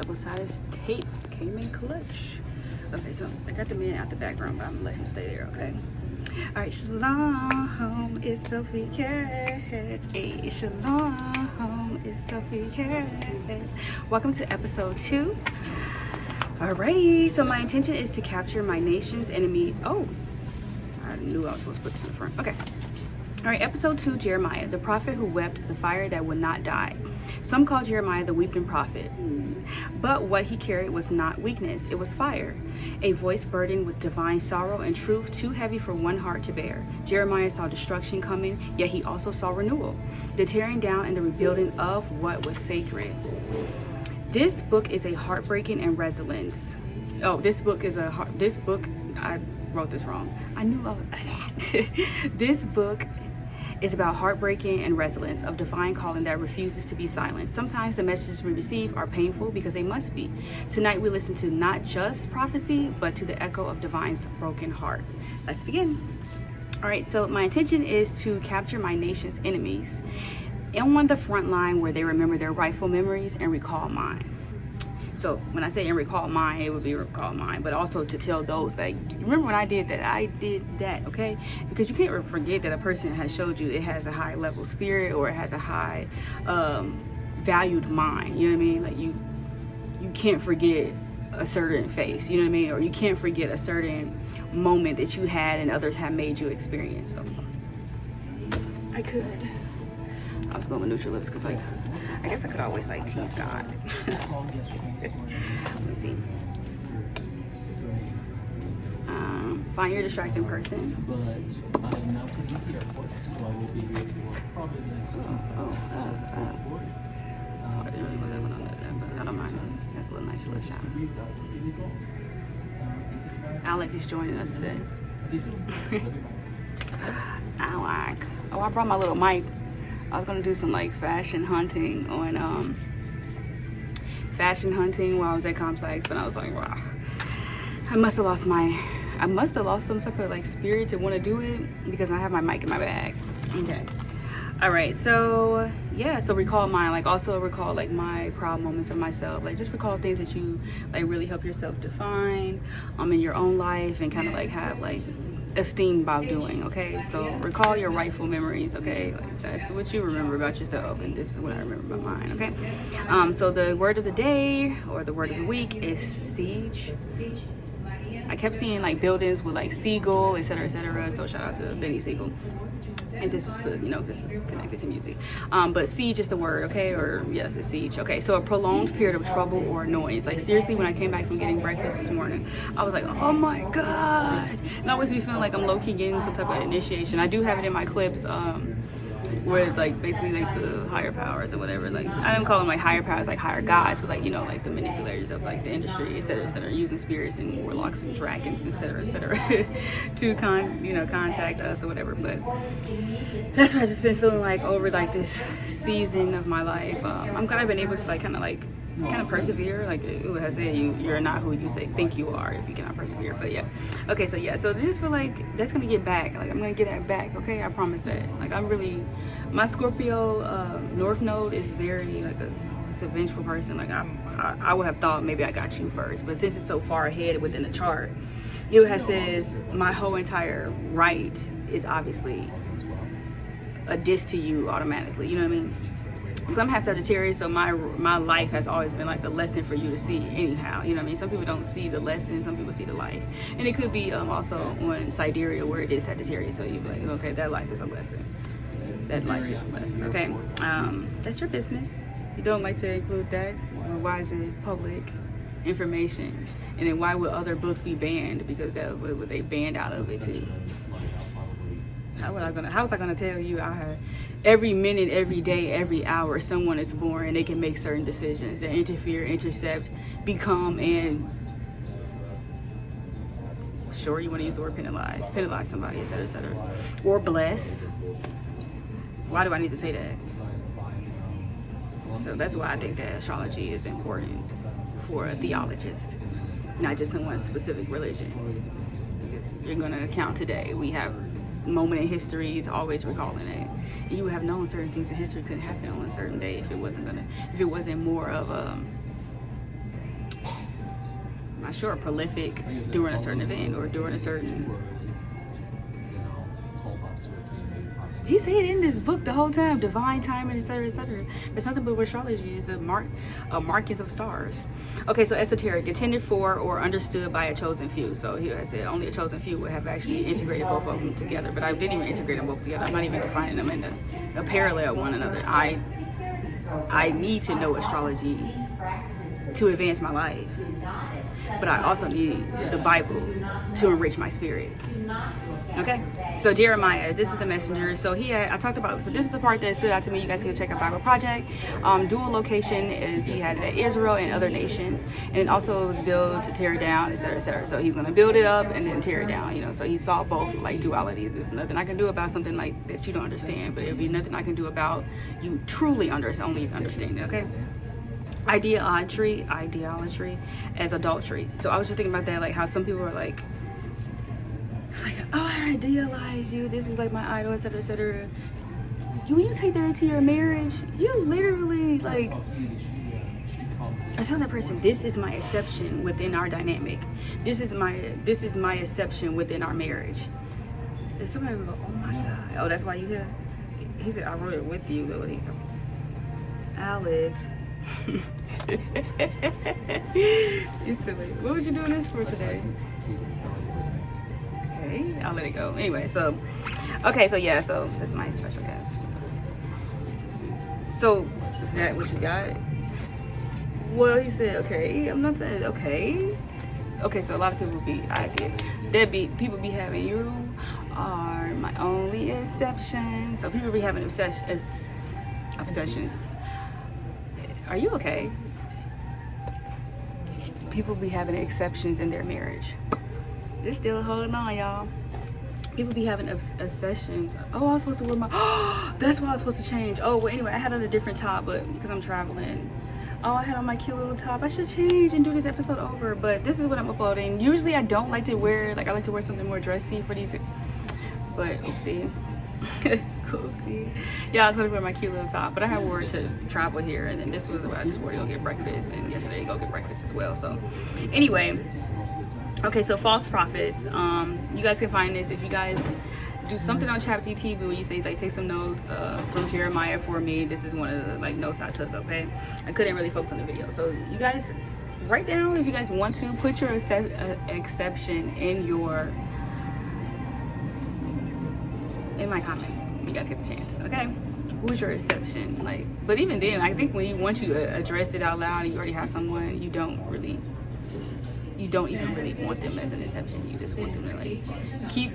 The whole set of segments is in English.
double-sided tape came in clutch. Okay, so I got the man out the background, but I'm gonna let him stay there, okay? All right, shalom, it's Selfie Cats. Hey, shalom, it's Selfie Cats. Welcome to episode 2. Alrighty, so my intention is to capture my nation's enemies. Oh, I knew I was supposed to put this in the front. Okay. All right, episode 2, Jeremiah, the prophet who wept, the fire that would not die. Some call Jeremiah the weeping prophet, but what he carried was not weakness, it was fire, a voice burdened with divine sorrow and truth too heavy for one heart to bear. Jeremiah saw destruction coming, yet he also saw renewal, the tearing down and the rebuilding of what was sacred. This book is a heartbreaking and resilience. I wrote this wrong. I knew I was. This book is about heartbreaking and resilience of divine calling that refuses to be silenced. Sometimes the messages we receive are painful because they must be. Tonight we listen to not just prophecy, but to the echo of divine's broken heart. Let's begin. All right, so my intention is to capture my nation's enemies on the front line where they remember their rightful memories and recall mine. So when I say and recall mine, it would be recall mine, but also to tell those that, remember when I did that, okay? Because you can't forget that a person has showed you it has a high level spirit or it has a high valued mind, you know what I mean? Like you can't forget a certain face, you know what I mean? Or you can't forget a certain moment that you had and others have made you experience. So I was going with neutral lips because, like, I guess I could always, like, tease God. Let's see. Find your distracting person. So I didn't really put that one on there, but I don't mind. That's a little nice little shot. Alec is joining us today. Alec. Oh, I brought my little mic. I was gonna do some like fashion hunting while I was at Complex, but I was like, wow, I must have lost some type of like spirit to want to do it because I have my mic in my bag. Okay. All right. So yeah. So recall mine. Like also recall like my proud moments of myself. Like just recall things that you like really help yourself define in your own life and kind of like have like esteem about doing. Okay, so recall your rightful memories. Okay, like that's what you remember about yourself, and this is what I remember about mine. Okay, so the word of the day or the word of the week is siege. I kept seeing like buildings with like seagull, etc., so shout out to Benny Siegel. If this was, this is connected to music. But siege is the word, okay? Or yes, it's siege. Okay, so a prolonged period of trouble or noise. Like seriously, when I came back from getting breakfast this morning, I was like, oh my God. And I always be feeling like I'm low-key getting some type of initiation. I do have it in my clips, where like basically like the higher powers or whatever, like I don't call them like higher powers, like higher gods, but like like the manipulators of like the industry, etc., using spirits and warlocks and dragons, etc., to contact us or whatever. But that's what I've just been feeling like over like this season of my life. I'm glad I've been able to like kind of persevere. Like it has said, you're not who you think you are if you cannot persevere. But yeah, okay, so yeah, so I just feel like that's gonna get back. Like I'm gonna get that back. Okay, I promise that. Like my Scorpio North Node is very like it's a vengeful person. Like I would have thought maybe I got you first, but since it's so far ahead within the chart, it has says my whole entire right is obviously a diss to you automatically. You know what I mean? Some have Sagittarius, so my life has always been like a lesson for you to see anyhow. You know what I mean? Some people don't see the lesson, some people see the life. And it could be also on sidereal where it is Sagittarius, so you're like, okay, that life is a lesson. That life is a lesson, okay? That's your business. You don't like to include that? Well, why is it public information? And then why would other books be banned? Because would they banned out of it too? How was I gonna tell you every minute, every day, every hour someone is born and they can make certain decisions that interfere, intercept, become, and sure you want to use the word penalize somebody, etc., or bless. Why do I need to say that? So that's why I think that astrology is important for a theologist, not just in one specific religion, because you're gonna account today. We have moment in history is always recalling it. And you would have known certain things in history couldn't happen on a certain day if it wasn't more of not sure, prolific during a certain event or during a certain. He said in this book the whole time, divine timing, etc., etc. There's nothing but astrology is the markings of stars. Okay, so esoteric, intended for or understood by a chosen few. So here I said only a chosen few would have actually integrated both of them together, but I didn't even integrate them both together. I'm not even defining them in a parallel one another. I need to know astrology to advance my life, but I also need the Bible to enrich my spirit. Okay, so Jeremiah, this is the messenger. So I talked about, so this is the part that stood out to me. You guys can check out Bible Project. Dual location is he had it at Israel and other nations, and it also was built to tear it down, etc., etc. So he's going to build it up and then tear it down, you know. So he saw both like dualities. There's nothing I can do about something like that you don't understand, but there'll be nothing I can do about you truly only understanding. Okay. Idolatry as adultery. So I was just thinking about that, like how some people are like, oh, I idealize you, this is like my idol, etc., etc. When you take that into your marriage, you literally like, I tell that person, this is my exception within our dynamic. This is my exception within our marriage. And somebody will go, oh my God. Oh, that's why you here? He said, I wrote it with you. What he told me. Alec. It's silly. What was you doing this for today? Okay, I'll let it go. Anyway, so yeah, so that's my special guest. So is that what you got? Well, he said, okay, I'm not that okay. Okay, so a lot of people people be having, you are my only exception. So people be having obsessions. Are you okay? People be having exceptions in their marriage. They're still holding on, y'all. People be having obsessions. Oh, I was supposed to wear my, that's why I was supposed to change. Oh, well, anyway, I had on a different top, but because I'm traveling. Oh, I had on my cute little top. I should change and do this episode over, but this is what I'm uploading. Usually I don't like to wear, I like to wear something more dressy for these, but oopsie. It's cool, oopsie. Yeah, I was gonna wear my cute little top, but I had wore it to travel here, and then this was what I just wore to go get breakfast, and yesterday go get breakfast as well. So anyway, okay, so false prophets. You guys can find this if you guys do something on ChatGPT, when you say like take some notes from Jeremiah for me. This is one of the like notes I took. Okay, I couldn't really focus on the video, so you guys write down if you guys want to put your exception in my comments. You guys get the chance. Okay, who's your exception? Like, but even then, I think once you address it out loud and you already have someone, you don't even really want them as an exception. You just want them to like keep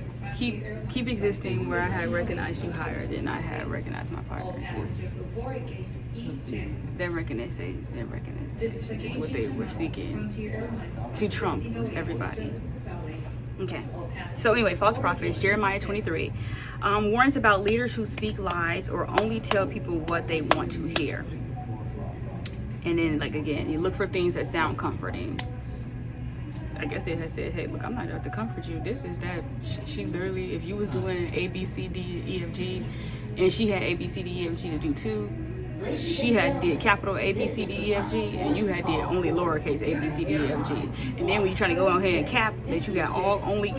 existing where I had recognized you higher than I had recognized my partner. Their recognition is what they were seeking to trump everybody. Okay, so anyway, false prophets, Jeremiah 23 warns about leaders who speak lies or only tell people what they want to hear. And then, like, again, you look for things that sound comforting. I guess they had said, hey, look, I'm not out to comfort you. This is that. She literally, if you was doing A, B, C, D, E, F, G, and she had A, B, C, D, E, F, G to do too, she had did capital A, B, C, D, E, F, G, and you had did only lowercase A, B, C, D, E, F, G. And then when you're trying to go on here and cap that you got only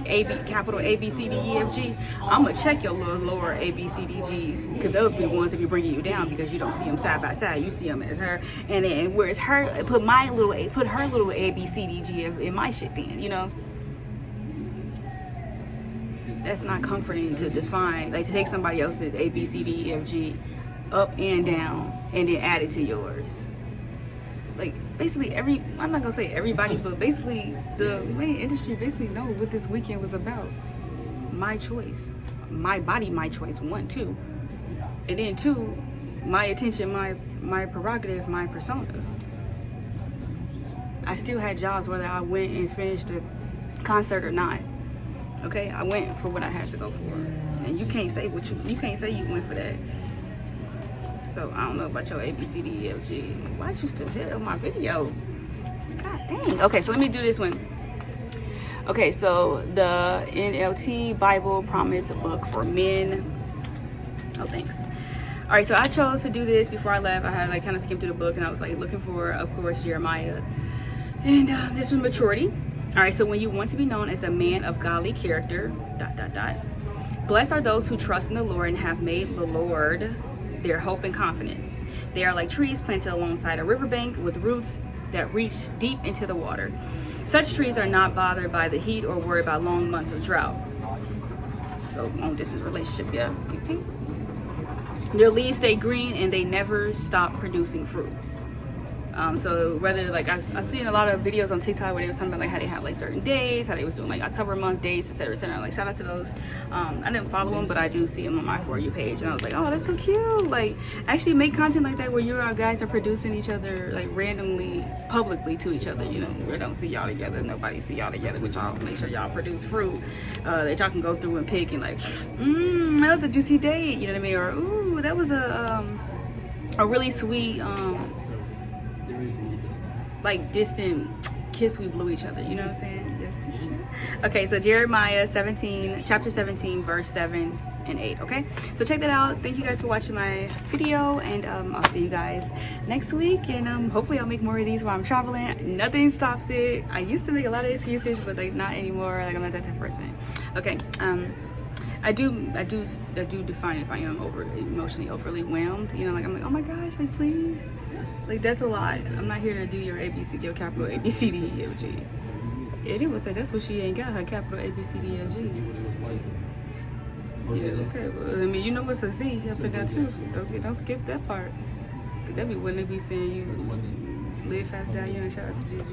capital A, B, C, D, E, F, G, I'm gonna check your little lower A, B, C, D, G's, because those be the ones that be bringing you down, because you don't see them side by side. You see them as her, and then whereas her, put her little A, B, C, D, G in my shit. Then you know. That's not comforting to define, like to take somebody else's A, B, C, D, E, F, G up and down and then add it to yours. Like basically I'm not gonna say everybody, but basically the main industry basically know what this weekend was about. My choice, my body, my choice, 1, 2, and then 2, my attention, my prerogative, my persona. I still had jobs whether I went and finished a concert or not. Okay, I went for what I had to go for, and you can't say you can't say you went for that. So I don't know about your A, B, C, D, E, F, G. Why you still tell my video? God dang. Okay, so let me do this one. Okay, so the NLT Bible Promise book for men. Oh, thanks. All right, so I chose to do this before I left. I had like kind of skimmed through the book, and I was like looking for, of course, Jeremiah. And this was maturity. All right, so when you want to be known as a man of godly character, ... Blessed are those who trust in the Lord and have made the Lord their hope and confidence. They are like trees planted alongside a riverbank with roots that reach deep into the water. Such trees are not bothered by the heat or worried about long months of drought. So long distance relationship, yeah. Okay. Their leaves stay green and they never stop producing fruit. So whether like I've seen a lot of videos on TikTok where they was talking about like how they had like certain days, how they was doing like October month dates, etc., etc. Like shout out to those. I didn't follow them, but I do see them on my For You page, and I was like, oh, that's so cute. Like actually make content like that where you guys are producing each other like randomly, publicly to each other. You know, we don't see y'all together, nobody see y'all together, but y'all make sure y'all produce fruit that y'all can go through and pick and like, that was a juicy date. You know what I mean? Or ooh, that was a really sweet like distant kiss we blew each other, you know what I'm saying? Yes. Okay, so Jeremiah 17, chapter 17, verse 7 and 8. Okay, so check that out. Thank you guys for watching my video, and I'll see you guys next week, and hopefully I'll make more of these while I'm traveling. Nothing stops it. I used to make a lot of excuses, but like not anymore. Like I'm not that type of person. Okay, I do define if I am emotionally overly whelmed. You know, like I'm like, oh my gosh, like please, like that's a lot. I'm not here to do your ABC, your capital A B C D E F G. Yeah, they would say that's what she ain't got, her capital A B C D E F G. Yeah, okay. Well, I mean, you know what's a Z up in there too. Don't forget that part. Cause that be when they be saying you live fast, die young. Shout out to Jesus.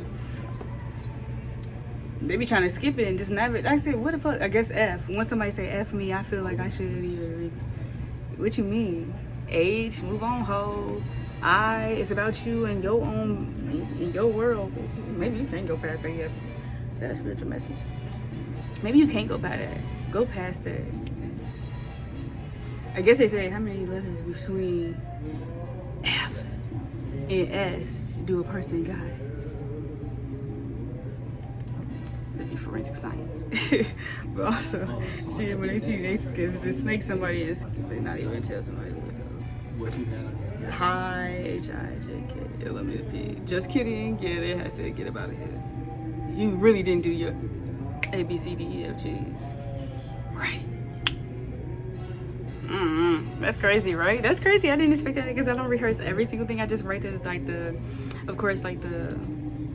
They be trying to skip it and just never. I said, what the fuck? I guess F. When somebody say F me, I feel like I should either. What you mean? Age, move on, ho. It's about you and your own, in your world. Maybe you can't go past that yet. That's a spiritual message. Maybe you can't go past that. Go past that. I guess they say how many letters between F and S do a person got? Forensic science. But also shit, when they see they just snake somebody and they not even tell somebody what those. Hi, H-I-J-K, L-M-N-P. Just kidding. Yeah, they had said get about it here. You really didn't do your A, B, C, D, E, F, G's. Right. That's crazy, right? That's crazy. I didn't expect that because I don't rehearse every single thing. I just write the like the, of course, like the,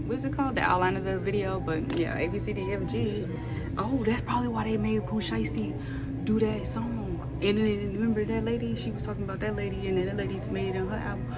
what's it called? The outline of the video. But yeah, A, B, C, D, F, G. Oh, that's probably why they made Pooh Shiesty do that song. And then remember that lady? She was talking about that lady, and then that lady made it on her album.